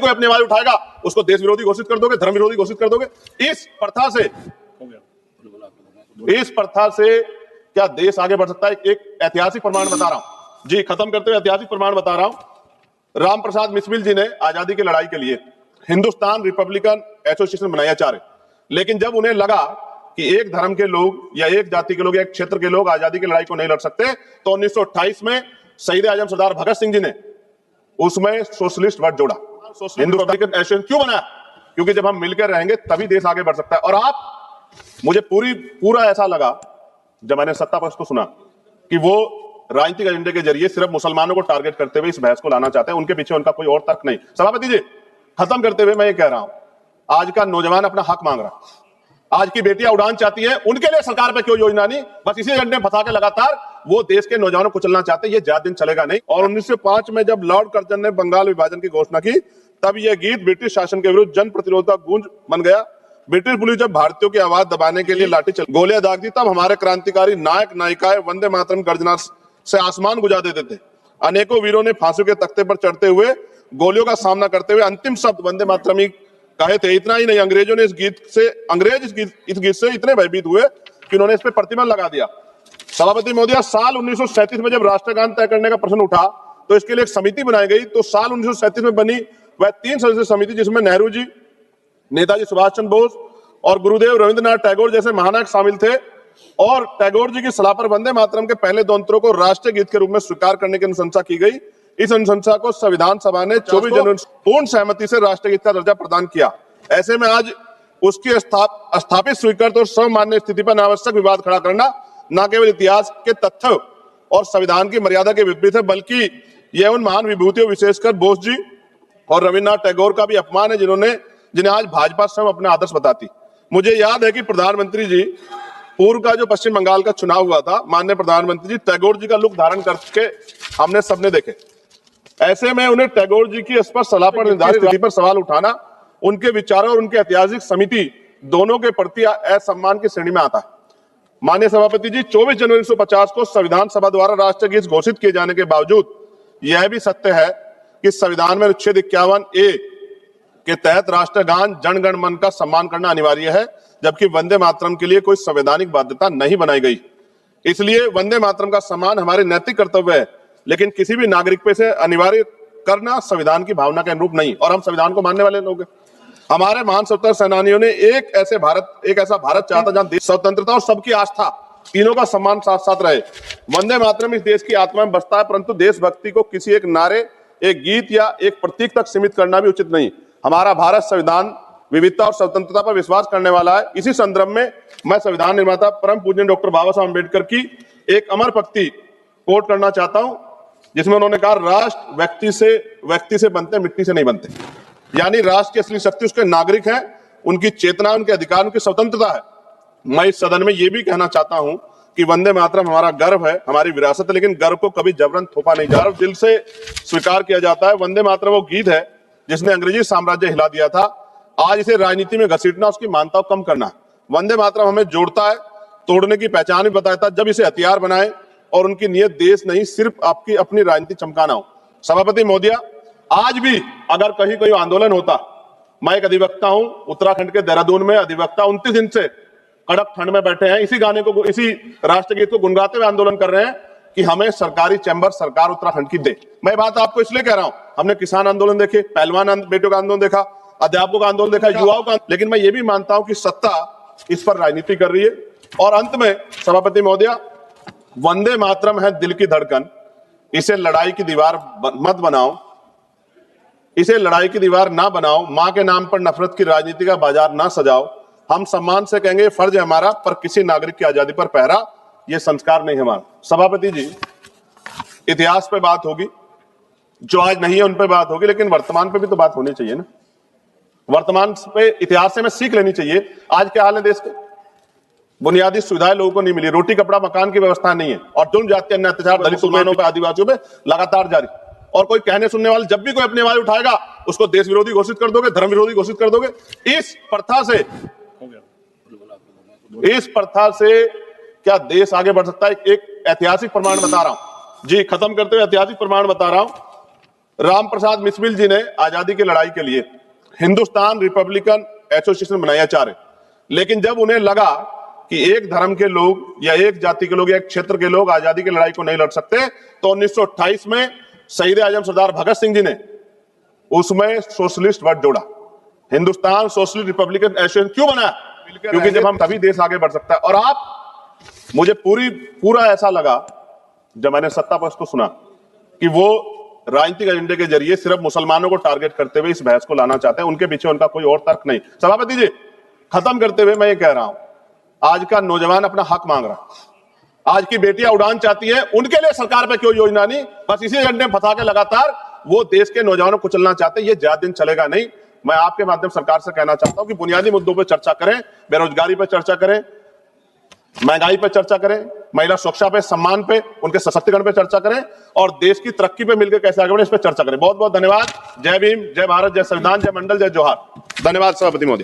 कोई अपनी आवाज उठाएगा उसको देश विरोधी घोषित कर दोगे, धर्म विरोधी घोषित कर दोगे। इस प्रथा से क्या देश आगे बढ़ सकता है? एक ऐतिहासिक प्रमाण बता रहा हूं जी, खत्म करते हुए ऐतिहासिक प्रमाण बता रहा हूं। रामप्रसाद बिस्मिल जी ने आजादी की लड़ाई के लिए हिंदुस्तान रिपब्लिकन एसोसिएशन बनाया चारे, लेकिन जब उन्हें लगा कि एक धर्म के लोग या एक जाति के लोग या एक क्षेत्र के लोग आजादी की लड़ाई को नहीं लड़ सकते, तो 1928 में शहीद आजम सरदार भगत सिंह जी ने उसमें सोशलिस्ट वर्ड जोड़ा। हिंदुस्तान रिपब्लिकन एसोसिएशन क्यों बनाया? क्योंकि जब हम मिलकर रहेंगे तभी देश आगे बढ़ सकता है। और मुझे पूरा ऐसा लगा जब मैंने सत्ता पक्ष को सुना कि वो राजनीतिक एजेंडे के जरिए सिर्फ मुसलमानों को टारगेट करते हुए इस बहस को लाना चाहते हैं, उनके पीछे उनका कोई और तर्क नहीं। सभापति जी, खत्म करते हुए मैं ये कह रहा हूं, आज का नौजवान अपना हक मांग रहा है, आज की बेटियां उड़ान चाहती हैं, उनके लिए सरकार पे क्यों योजना नहीं? बस इसी एजेंडे में फंसा के लगातार वो देश के नौजवानों को चलना चाहते हैं। ये ज्यादा दिन चलेगा नहीं। और 1905 में जब लॉर्ड कर्जन ने बंगाल विभाजन की घोषणा की, तब यह गीत ब्रिटिश शासन के विरुद्ध जन प्रतिरोध का गूंज बन गया। ब्रिटिश पुलिस जब भारतीयों की आवाज दबाने के लिए लाठी गोलियां दागती, तब हमारे क्रांतिकारी नायक नायिकाएं वंदे मातरम गर्जना से आसमान गुजा देते थे। अनेकों वीरों ने फांसी के तख्ते पर चढ़ते हुए गोलियों का सामना करते हुए अंतिम शब्द वंदे मातरम ही कहे थे। इतना ही नहीं, अंग्रेजों ने इस गीत से इतने भयभीत हुए कि उन्होंने इस पर प्रतिबंध लगा दिया। सभापति महोदय, साल 1937 में जब राष्ट्रगान तय करने का प्रश्न उठा तो इसके लिए एक समिति बनाई गई। तो साल 1937 में बनी वह 3 सदस्यीय समिति, जिसमें नेहरू जी, नेताजी सुभाष चंद्र बोस और गुरुदेव रविंद्रनाथ टैगोर जैसे महानायक शामिल थे। और टैगोर जी की सलाह पर वंदे मातरम के पहले 2 अंतरों को राष्ट्रीय गीत के रूप में स्वीकार करने की अनुशंसा की गई। इस अनुशंसा को संविधान सभा ने 24 जनवरी पूर्ण सहमति से राष्ट्रीय गीत का दर्जा प्रदान किया। ऐसे में आज उसकी स्थापित स्वीकृत और सर्वमान्य स्थिति पर अनावश्यक विवाद खड़ा करना न केवल इतिहास के तथ्य और संविधान की मर्यादा के विपरीत है, बल्कि यह उन महान विभूतियों, विशेषकर बोस जी और रविन्द्रनाथ टैगोर का भी अपमान है जिन्हें आज भाजपा स्वयं अपना आदर्श बताती। मुझे याद है कि प्रधानमंत्री जी, पूर्व का जो पश्चिम बंगाल का चुनाव हुआ था, माननीय प्रधानमंत्री जी टैगोर जी का लुक धारण करके हमने सबने देखे। ऐसे में उन्हें टैगोर जी की स्पष्ट सलाह पर निर्धारित स्थिति पर सवाल उठाना उनके विचारों और उनके ऐतिहासिक समिति दोनों के प्रति असम्मान की श्रेणी में आता है। माननीय सभापति जी, 24 जनवरी 1950 को संविधान सभा द्वारा राष्ट्रीय गीत घोषित किए जाने के बावजूद यह भी सत्य है कि संविधान में अनुच्छेद 51A के तहत राष्ट्रगान जन गण मन का सम्मान करना अनिवार्य है, जबकि वंदे मातरम के लिए कोई संवैधानिक बाध्यता नहीं बनाई गई। इसलिए वंदे मातरम का सम्मान हमारे नैतिक कर्तव्य है, लेकिन किसी भी नागरिक पे से अनिवार्य करना संविधान की भावना के अनुरूप नहीं। और हम संविधान को मानने वाले लोग हैं। हमारे महान स्वतंत्रता सेनानियों ने एक ऐसा भारत चाहता जहां देश स्वतंत्रता और सबकी आस्था तीनों का सम्मान साथ साथ रहे। वंदे मातरम इस देश की आत्मा में बसता है, परंतु देशभक्ति को किसी एक नारे, एक गीत या एक प्रतीक तक सीमित करना भी उचित नहीं। हमारा भारत संविधान विविधता और स्वतंत्रता पर विश्वास करने वाला है। इसी संदर्भ में मैं संविधान निर्माता परम पूज्य डॉक्टर बाबा साहब अम्बेडकर की एक अमर पंक्ति कोट करना चाहता हूं, जिसमें उन्होंने कहा, राष्ट्र व्यक्ति से बनते, मिट्टी से नहीं बनते। यानी राष्ट्र की असली शक्ति उसके नागरिक हैं, उनकी चेतना, उनके अधिकार, उनकी स्वतंत्रता है। मैं इस सदन में यह भी कहना चाहता हूं कि वंदे मातरम हमारा गर्व है, हमारी विरासत है, लेकिन गर्व को कभी जबरन थोपा नहीं जा रहा, दिल से स्वीकार किया जाता है। वंदे मातरम वो गीत है जिसने अंग्रेजी साम्राज्य हिला दिया था। आज इसे राजनीति में घसीटना, उसकी मान्यता को कम करना। वंदे मातरम हमें जोड़ता है, तोड़ने की पहचान भी बताता है। जब इसे हथियार बनाए और उनकी नियत देश नहीं, सिर्फ आपकी अपनी राजनीति चमकाना हो। सभापति महोदय, आज भी अगर कहीं कोई आंदोलन होता, मैं एक अधिवक्ता हूं, उत्तराखंड के देहरादून में अधिवक्ता 29 दिन से कड़क ठंड में बैठे हैं, इसी गाने को, इसी राष्ट्रगीत को गुनगुनाते हुए आंदोलन कर रहे हैं कि हमें सरकारी चैम्बर सरकार उत्तराखंड की दे। मैं बात आपको इसलिए कह रहा हूं, हमने किसान आंदोलन देखे, पहलवान बेटों का आंदोलन देखा, अध्यापकों का आंदोलन देखा, युवाओं का, लेकिन मैं ये भी मानता हूं कि सत्ता इस पर राजनीति कर रही है। और अंत में सभापति महोदय, वंदे मातरम है दिल की धड़कन, इसे लड़ाई की दीवार मत बनाओ, इसे लड़ाई की दीवार ना बनाओ, मां के नाम पर नफरत की राजनीति का बाजार ना सजाओ। हम सम्मान से कहेंगे, फर्ज है हमारा, पर किसी नागरिक की आजादी पर पहरा ये संस्कार नहीं हमारा। सभापति जी, इतिहास पे बात होगी, जो आज नहीं है उन पे बात होगी, लेकिन वर्तमान पे भी तो बात होनी चाहिए ना। वर्तमान पे इतिहास से हमें सीख लेनी चाहिए। आज क्या हाल है देश के? बुनियादी सुविधाएं लोगों को नहीं मिली, रोटी कपड़ा मकान की व्यवस्था नहीं है, और जुल्म जाति अन्य अत्याचार दलित मुसलमानों पे, आदिवासियों पे लगातार जारी। और कोई कहने सुनने वाले, जब भी कोई अपनी आवाज उठाएगा उसको देश विरोधी घोषित कर दोगे, धर्म विरोधी घोषित कर दोगे। इस प्रथा से क्या देश आगे बढ़ सकता है? एक ऐतिहासिक प्रमाण बता रहा हूं जी, खत्म करते हुए ऐतिहासिक प्रमाण बता रहा हूं। राम प्रसाद मिस्मिल जी ने आजादी की लड़ाई के लिए हिंदुस्तान रिपब्लिकन एसोसिएशन बनाया चाहे, लेकिन जब उन्हें लगा कि एक धर्म के लोग या एक जाति के लोग या एक क्षेत्र के लोग आजादी की लड़ाई को नहीं लड़ सकते, तो 1928 में शहीद आजम सरदार भगत सिंह जी ने उसमें सोशलिस्ट वर्ड जोड़ा। हिंदुस्तान सोशलिस्ट रिपब्लिकन एसोसिएशन क्यों बना? क्योंकि जब हम तभी देश आगे बढ़ सकता है। और मुझे पूरा ऐसा लगा जब मैंने सत्तापक्ष को सुना कि वो राजनीतिक एजेंडे के जरिए सिर्फ मुसलमानों को टारगेट करते हुए इस बहस को लाना चाहते हैं, उनके पीछे उनका कोई और तर्क नहीं। सभापति जी, खत्म करते हुए मैं ये कह रहा हूं, आज का नौजवान अपना हक मांग रहा है, आज की बेटियां उड़ान चाहती है, उनके लिए सरकार पे कोई योजना नहीं, बस इसी एजेंडे में फंसा के लगातार वो देश के नौजवानों को चलना चाहते हैं। ये ज्यादा दिन चलेगा नहीं। मैं आपके माध्यम सरकार से कहना चाहता हूं कि बुनियादी मुद्दों पर चर्चा करें, बेरोजगारी पर चर्चा करें, महंगाई पर चर्चा करें, महिला सुरक्षा पे, सम्मान पे, उनके सशक्तिकरण पे चर्चा करें और देश की तरक्की पे मिलकर कैसे आगे बढ़े इस पर चर्चा करें। बहुत बहुत धन्यवाद। जय भीम, जय भारत, जय संविधान, जय मंडल, जय जोहार। धन्यवाद सभापति महोदय।